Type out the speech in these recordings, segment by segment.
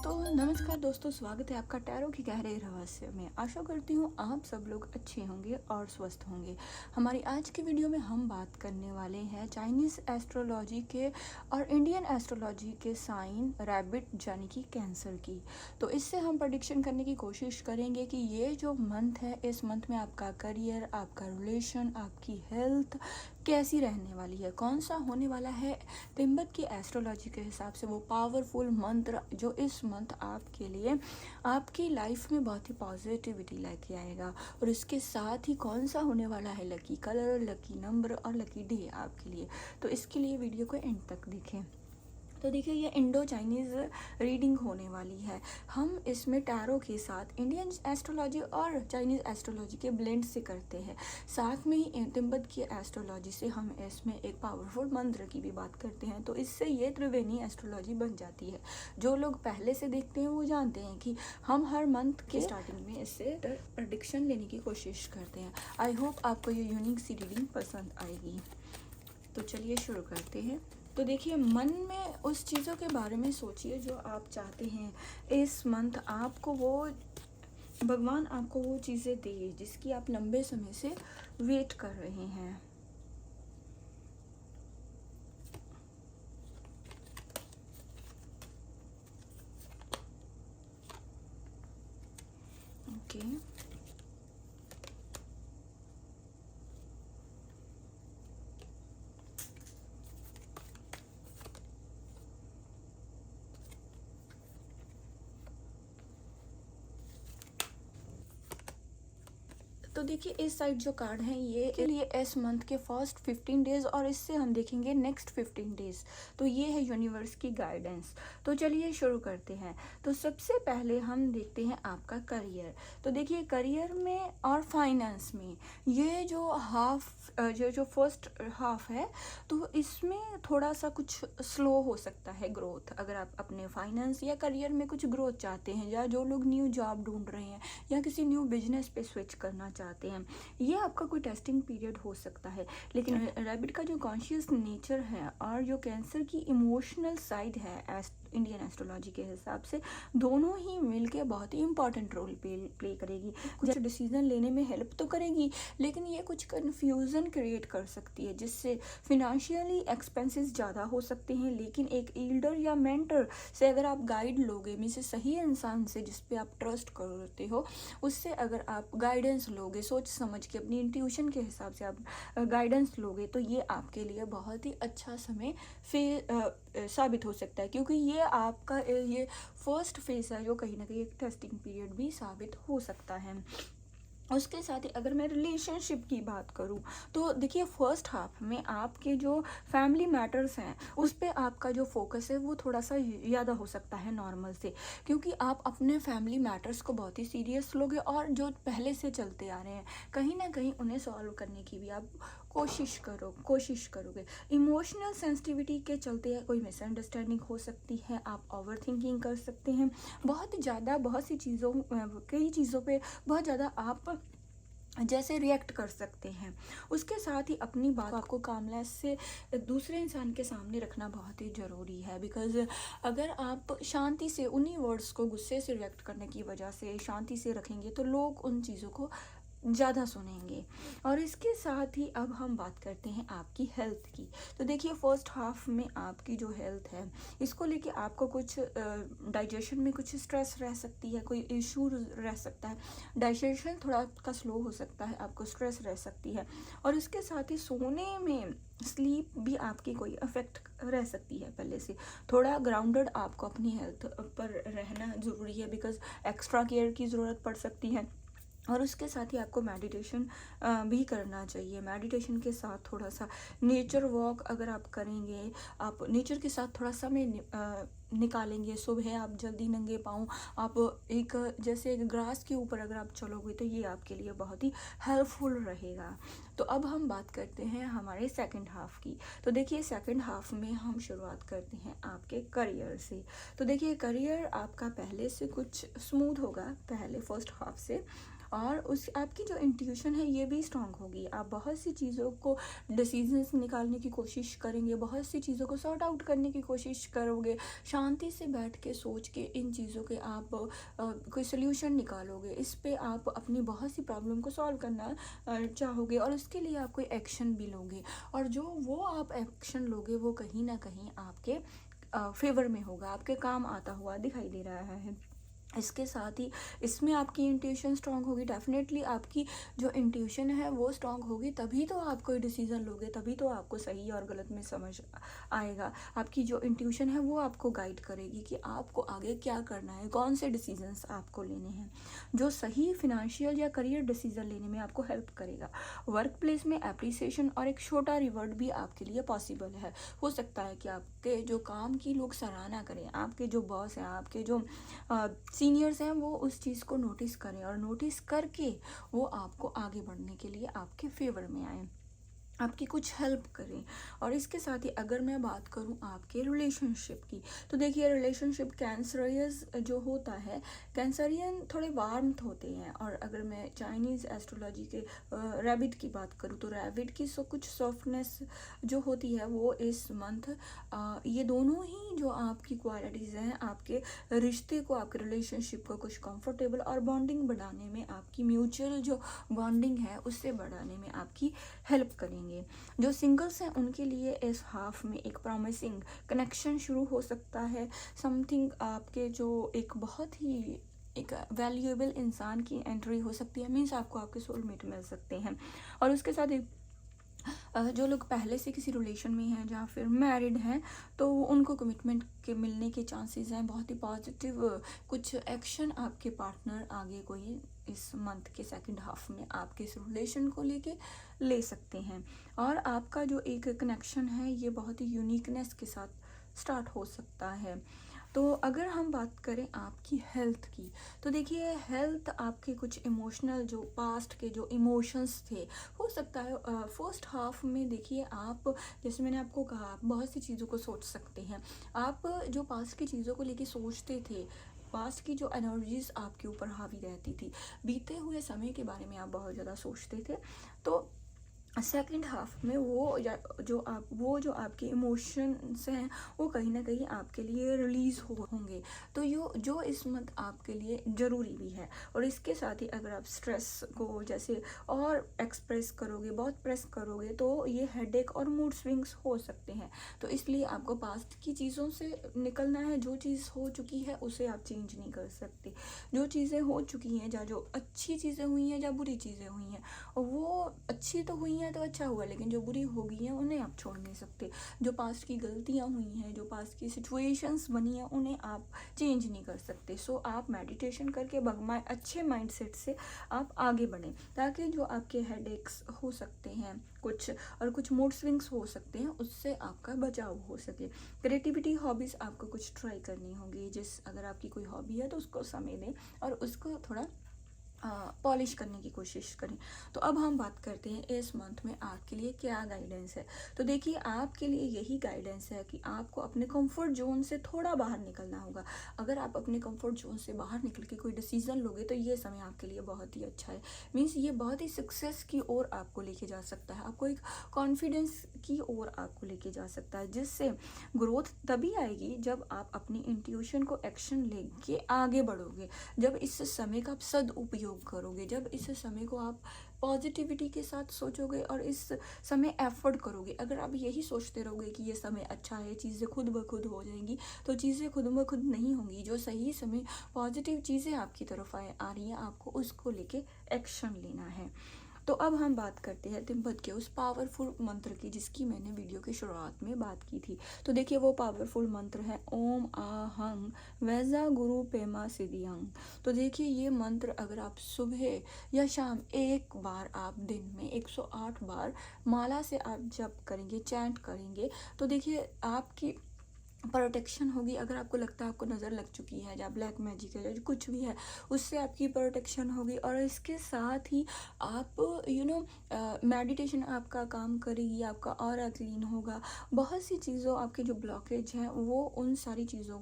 तो नमस्कार दोस्तों, स्वागत है आपका टैरो की गहरे रहस्य में। आशा करती हूँ आप सब लोग अच्छे होंगे और स्वस्थ होंगे। हमारी आज की वीडियो में हम बात करने वाले हैं चाइनीज़ एस्ट्रोलॉजी के और इंडियन एस्ट्रोलॉजी के साइन रैबिट यानी कि कैंसर की। तो इससे हम प्रेडिक्शन करने की कोशिश करेंगे कि ये जो मंथ है, इस मंथ में आपका करियर, आपका रिलेशन, आपकी हेल्थ कैसी रहने वाली है, कौन सा होने वाला है तिब्बत की एस्ट्रोलॉजी के हिसाब से वो पावरफुल मंत्र जो इस मंथ आपके लिए आपकी लाइफ में बहुत ही पॉजिटिविटी लेके आएगा। और इसके साथ ही कौन सा होने वाला है लकी कलर, लकी नंबर और लकी डे आपके लिए। तो इसके लिए वीडियो को एंड तक देखें। तो देखिए, ये इंडो चाइनीज़ रीडिंग होने वाली है। हम इसमें टैरो के साथ इंडियन एस्ट्रोलॉजी और चाइनीज़ एस्ट्रोलॉजी के ब्लेंड से करते हैं। साथ में ही तिब्बत की एस्ट्रोलॉजी से हम इसमें एक पावरफुल मंत्र की भी बात करते हैं। तो इससे ये त्रिवेणी एस्ट्रोलॉजी बन जाती है। जो लोग पहले से देखते हैं वो जानते हैं कि हम हर मंथ के स्टार्टिंग में इससे प्रेडिक्शन लेने की कोशिश करते हैं। आई होप आपको ये यूनिक सी रीडिंग पसंद आएगी। तो चलिए शुरू करते हैं। तो देखिए, मन में उस चीज़ों के बारे में सोचिए जो आप चाहते हैं इस मंथ आपको वो भगवान आपको वो चीज़ें दे जिसकी आप लंबे समय से वेट कर रहे हैं। ओके, तो देखिए, इस साइड जो कार्ड है ये के लिए इस मंथ के फर्स्ट 15 डेज और इससे हम देखेंगे नेक्स्ट 15 डेज। तो ये है यूनिवर्स की गाइडेंस। तो चलिए शुरू करते हैं। तो सबसे पहले हम देखते हैं आपका करियर। तो देखिए, करियर में और फाइनेंस में ये जो जो फर्स्ट हाफ है, तो इसमें थोड़ा सा कुछ स्लो हो सकता है ग्रोथ। अगर आप अपने फाइनेंस या करियर में कुछ ग्रोथ चाहते हैं, या जो लोग न्यू जॉब ढूंढ रहे हैं या किसी न्यू बिजनेस पे स्विच करना चाहते हैं, ये आपका कोई टेस्टिंग पीरियड हो सकता है। लेकिन रैबिट का जो कॉन्शियस नेचर है और जो कैंसर की इमोशनल साइड है इंडियन एस्ट्रोलॉजी के हिसाब से, दोनों ही मिलके बहुत ही इंपॉर्टेंट रोल प्ले करेगी। कुछ डिसीजन लेने में हेल्प तो करेगी, लेकिन ये कुछ कन्फ्यूज़न क्रिएट कर सकती है जिससे फिनेंशियली एक्सपेंसेस ज़्यादा हो सकते हैं। लेकिन एक ईल्डर या मेंटर से अगर आप गाइड लोगे, मीन से सही इंसान से जिस पे आप ट्रस्ट करते हो, उससे अगर आप गाइडेंस लोगे, सोच समझ के अपनी इंट्यूशन के हिसाब से आप गाइडेंस लोगे, तो ये आपके लिए बहुत ही अच्छा समय साबित हो सकता है। क्योंकि ये आपका ये फर्स्ट फेज है जो कहीं ना कहीं एक टेस्टिंग पीरियड भी साबित हो सकता है। उसके साथ ही अगर मैं रिलेशनशिप की बात करूं, तो देखिए, फर्स्ट हाफ में आपके जो फैमिली मैटर्स हैं उस पे आपका जो फोकस है वो थोड़ा सा ज़्यादा हो सकता है नॉर्मल से। क्योंकि आप अपने फैमिली मैटर्स को बहुत ही सीरियस लोगे और जो पहले से चलते आ रहे हैं कहीं ना कहीं उन्हें सॉल्व करने की भी आप कोशिश करोगे। इमोशनल सेंसिटिविटी के चलते कोई मिसअंडरस्टैंडिंग हो सकती है, आप ओवर थिंकिंग कर सकते हैं बहुत ज़्यादा, बहुत सी चीज़ों कई चीज़ों पे बहुत ज़्यादा आप जैसे रिएक्ट कर सकते हैं। उसके साथ ही अपनी बात आपको कामनेस से दूसरे इंसान के सामने रखना बहुत ही ज़रूरी है। बिकॉज़ अगर आप शांति से उन्हीं वर्ड्स को गुस्से से रिएक्ट करने की वजह से शांति से रखेंगे तो लोग उन चीज़ों को ज़्यादा सुनेंगे। और इसके साथ ही अब हम बात करते हैं आपकी हेल्थ की। तो देखिए, फर्स्ट हाफ में आपकी जो हेल्थ है इसको लेके आपको कुछ डाइजेशन में कुछ स्ट्रेस रह सकती है, कोई इशू रह सकता है, डाइजेशन थोड़ा आपका स्लो हो सकता है, आपको स्ट्रेस रह सकती है। और इसके साथ ही सोने में स्लीप भी आपकी कोई अफेक्ट रह सकती है। पहले से थोड़ा ग्राउंडेड आपको अपनी हेल्थ पर रहना ज़रूरी है, बिकॉज एक्स्ट्रा केयर की ज़रूरत पड़ सकती है। और उसके साथ ही आपको मेडिटेशन भी करना चाहिए। मेडिटेशन के साथ थोड़ा सा नेचर वॉक अगर आप करेंगे, आप नेचर के साथ थोड़ा समय निकालेंगे, सुबह आप जल्दी नंगे पाँव आप एक जैसे एक ग्रास के ऊपर अगर आप चलोगे, तो ये आपके लिए बहुत ही हेल्पफुल रहेगा। तो अब हम बात करते हैं हमारे सेकंड हाफ की। तो देखिए, सेकंड हाफ में हम शुरुआत करते हैं आपके करियर से। तो देखिए, करियर आपका पहले से कुछ स्मूथ होगा पहले फर्स्ट हाफ से, और उस आपकी जो इंट्यूशन है ये भी स्ट्रांग होगी। आप बहुत सी चीज़ों को डिसीजंस निकालने की कोशिश करेंगे, बहुत सी चीज़ों को सॉर्ट आउट करने की कोशिश करोगे, शांति से बैठ के सोच के इन चीज़ों के आप कोई सोल्यूशन निकालोगे, इस पे आप अपनी बहुत सी प्रॉब्लम को सॉल्व करना चाहोगे और उसके लिए आप कोई एक्शन भी लोगे, और जो वो आप एक्शन लोगे वो कहीं ना कहीं आपके फेवर में होगा, आपके काम आता हुआ दिखाई दे रहा है। इसके साथ ही इसमें आपकी इंट्यूशन स्ट्रांग होगी, डेफिनेटली आपकी जो इंट्यूशन है वो स्ट्रांग होगी, तभी तो आप कोई डिसीज़न लोगे, तभी तो आपको सही और गलत में समझ आएगा। आपकी जो इंट्यूशन है वो आपको गाइड करेगी कि आपको आगे क्या करना है, कौन से डिसीजंस आपको लेने हैं, जो सही फिनेंशियल या करियर डिसीजन लेने में आपको हेल्प करेगा। वर्क प्लेस में अप्रिसिएशन और एक छोटा रिवॉर्ड भी आपके लिए पॉसिबल है। हो सकता है कि आपके जो काम की लोग सराहना करें, आपके जो बॉस हैं, आपके जो सीनियर्स हैं, वो उस चीज़ को नोटिस करें और नोटिस करके वो आपको आगे बढ़ने के लिए आपके फेवर में आए, आपकी कुछ हेल्प करें। और इसके साथ ही अगर मैं बात करूं आपके रिलेशनशिप की, तो देखिए रिलेशनशिप कैंसरियस जो होता है, कैंसरियन थोड़े वार्मथ होते हैं। और अगर मैं चाइनीज़ एस्ट्रोलॉजी के रैबिट की बात करूं तो रैबिट की कुछ सॉफ्टनेस जो होती है वो इस मंथ ये दोनों ही जो आपकी क्वालिटीज़ हैं आपके रिश्ते को, आपके रिलेशनशिप को कुछ कंफर्टेबल और बॉन्डिंग बढ़ाने में, आपकी म्यूचुअल जो बॉन्डिंग है उससे बढ़ाने में आपकी हेल्प करेंगे। जो सिंगल्स हैं उनके लिए इस हाफ में एक प्रॉमिसिंग कनेक्शन शुरू हो सकता है। समथिंग आपके जो एक बहुत ही एक वैल्यूएबल इंसान की एंट्री हो सकती है, मीन्स आपको आपके सोलमेट मिल सकते हैं। और उसके साथ एक जो लोग पहले से किसी रिलेशन में हैं या फिर मैरिड हैं तो उनको कमिटमेंट के मिलने के चांसेस हैं बहुत ही पॉजिटिव। कुछ एक्शन आपके पार्टनर आगे कोई इस मंथ के सेकंड हाफ में आपके इस रिलेशन को लेके ले सकते हैं, और आपका जो एक कनेक्शन है ये बहुत ही यूनिकनेस के साथ स्टार्ट हो सकता है। तो अगर हम बात करें आपकी हेल्थ की, तो देखिए हेल्थ आपके कुछ इमोशनल जो पास्ट के जो इमोशंस थे, हो सकता है फर्स्ट हाफ में देखिए आप, जैसे मैंने आपको कहा, आप बहुत सी चीज़ों को सोच सकते हैं। आप जो पास्ट की चीज़ों को लेके सोचते थे, पास्ट की जो एनर्जीज आपके ऊपर हावी रहती थी, बीते हुए समय के बारे में आप बहुत ज़्यादा सोचते थे, तो सेकंड हाफ में वो जो आपके इमोशंस हैं वो कहीं ना कहीं आपके लिए रिलीज़ होंगे, तो जो इस मंथ आपके लिए ज़रूरी भी है। और इसके साथ ही अगर आप स्ट्रेस को जैसे और एक्सप्रेस करोगे, बहुत प्रेस करोगे, तो ये हेडेक और मूड स्विंग्स हो सकते हैं। तो इसलिए आपको पास्ट की चीज़ों से निकलना है। जो चीज़ हो चुकी है उसे आप चेंज नहीं कर सकते। जो चीज़ें हो चुकी हैं, या जो अच्छी चीज़ें हुई हैं या बुरी चीज़ें हुई हैं, और वो अच्छी तो हुई हैं तो अच्छा हुआ, लेकिन जो बुरी हो गई हैं उन्हें आप छोड़ नहीं सकते। जो पास्ट की गलतियां हुई हैं, जो पास्ट की सिचुएशंस बनी हैं, उन्हें आप चेंज नहीं कर सकते। सो आप मेडिटेशन करके अच्छे माइंडसेट से आप आगे बढ़ें, ताकि जो आपके हेडेक्स हो सकते हैं कुछ मूड स्विंग्स हो सकते हैं, उससे आपका बचाव हो सके। क्रिएटिविटी हॉबीज़ आपको कुछ ट्राई करनी होगी। अगर आपकी कोई हॉबी है तो उसको समय दें और उसको थोड़ा पॉलिश करने की कोशिश करें। तो अब हम बात करते हैं इस मंथ में आपके लिए क्या गाइडेंस है। तो देखिए आपके लिए यही गाइडेंस है कि आपको अपने कंफर्ट जोन से थोड़ा बाहर निकलना होगा। अगर आप अपने कंफर्ट जोन से बाहर निकल के कोई डिसीजन लोगे तो ये समय आपके लिए बहुत ही अच्छा है। मीन्स ये बहुत ही सक्सेस की ओर आपको लेके जा सकता है, आपको एक कॉन्फिडेंस की ओर आपको लेके जा सकता है, जिससे ग्रोथ तभी आएगी जब आप अपनी इंट्यूशन को एक्शन लेके आगे बढ़ोगे, जब इस समय का आप सदुपयोग करोगे, जब इस समय को आप पॉजिटिविटी के साथ सोचोगे और इस समय एफर्ट करोगे। अगर आप यही सोचते रहोगे कि ये समय अच्छा है, चीज़ें खुद ब खुद हो जाएंगी, तो चीज़ें खुद ब खुद नहीं होंगी। जो सही समय पॉजिटिव चीज़ें आपकी तरफ आ रही हैं, आपको उसको लेके एक्शन लेना है। तो अब हम बात करते हैं तिब्बत के उस पावरफुल मंत्र की जिसकी मैंने वीडियो की शुरुआत में बात की थी। तो देखिए वो पावरफुल मंत्र है ओम आहंग वैजा गुरु पेमा सिद्धियंग। तो देखिए ये मंत्र अगर आप सुबह या शाम एक बार आप दिन में 108 बार माला से आप जप करेंगे, चैंट करेंगे, तो देखिए आपकी प्रोटेक्शन होगी। अगर आपको लगता है आपको नज़र लग चुकी है या ब्लैक मैजिक है या कुछ भी है, उससे आपकी प्रोटेक्शन होगी। और इसके साथ ही आप मेडिटेशन आपका काम करेगी, आपका ऑरा क्लीन होगा। बहुत सी चीज़ों आपके जो ब्लॉकेज हैं वो उन सारी चीज़ों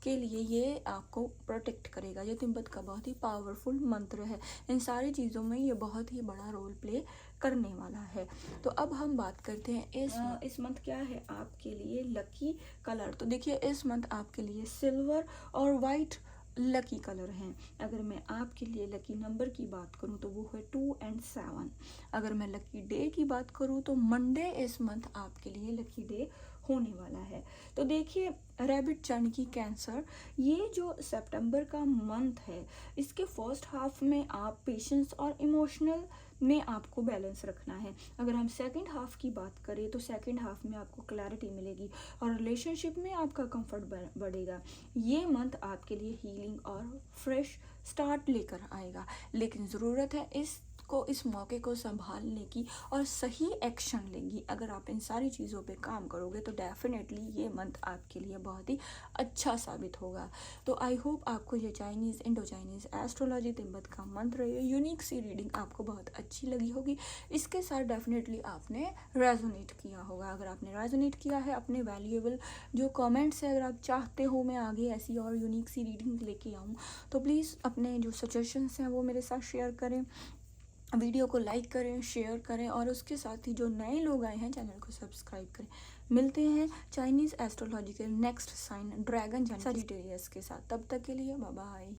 के लिए ये आपको प्रोटेक्ट करेगा। ये तिब्बत का बहुत ही पावरफुल मंत्र है। इन सारी चीज़ों में ये बहुत ही बड़ा रोल प्ले करने वाला है। तो अब हम बात करते हैं इस मंथ क्या है आपके लिए लकी कलर। तो देखिए इस मंथ आपके लिए सिल्वर और वाइट लकी कलर हैं। अगर मैं आपके लिए लकी नंबर की बात करूं तो वो है 2 और 7। अगर मैं लकी डे की बात करूं तो मंडे इस मंथ आपके लिए लकी डे होने वाला है। तो देखिए रैबिट यानी कि कैंसर, ये जो सितंबर का मंथ है इसके फर्स्ट हाफ में आप पेशेंस और इमोशनल में आपको बैलेंस रखना है। अगर हम सेकंड हाफ की बात करें तो सेकंड हाफ में आपको क्लैरिटी मिलेगी और रिलेशनशिप में आपका कंफर्ट बढ़ेगा। ये मंथ आपके लिए हीलिंग और फ्रेश स्टार्ट लेकर आएगा, लेकिन ज़रूरत है इस मौके को संभालने की और सही एक्शन लेंगी। अगर आप इन सारी चीज़ों पे काम करोगे तो डेफिनेटली ये मंथ आपके लिए बहुत ही अच्छा साबित होगा। तो आई होप आपको ये Chinese Indo Chinese astrology Tibet का मंत्र, ये यूनिक सी रीडिंग आपको बहुत अच्छी लगी होगी। इसके साथ डेफिनेटली आपने रेजोनेट किया होगा। अगर आपने रेजोनेट किया है, अपने वैल्यूएबल जो कमेंट्स है, अगर आप चाहते हो मैं आगे ऐसी और यूनिक सी रीडिंग लेके आऊँ तो प्लीज़ अपने जो सजेशंस हैं वो मेरे साथ शेयर करें। वीडियो को लाइक करें, शेयर करें और उसके साथ ही जो नए लोग आए हैं चैनल को सब्सक्राइब करें। मिलते हैं चाइनीज़ एस्ट्रोलॉजी के नेक्स्ट साइन ड्रैगन सजिटेरियस के साथ। तब तक के लिए बाय बाय।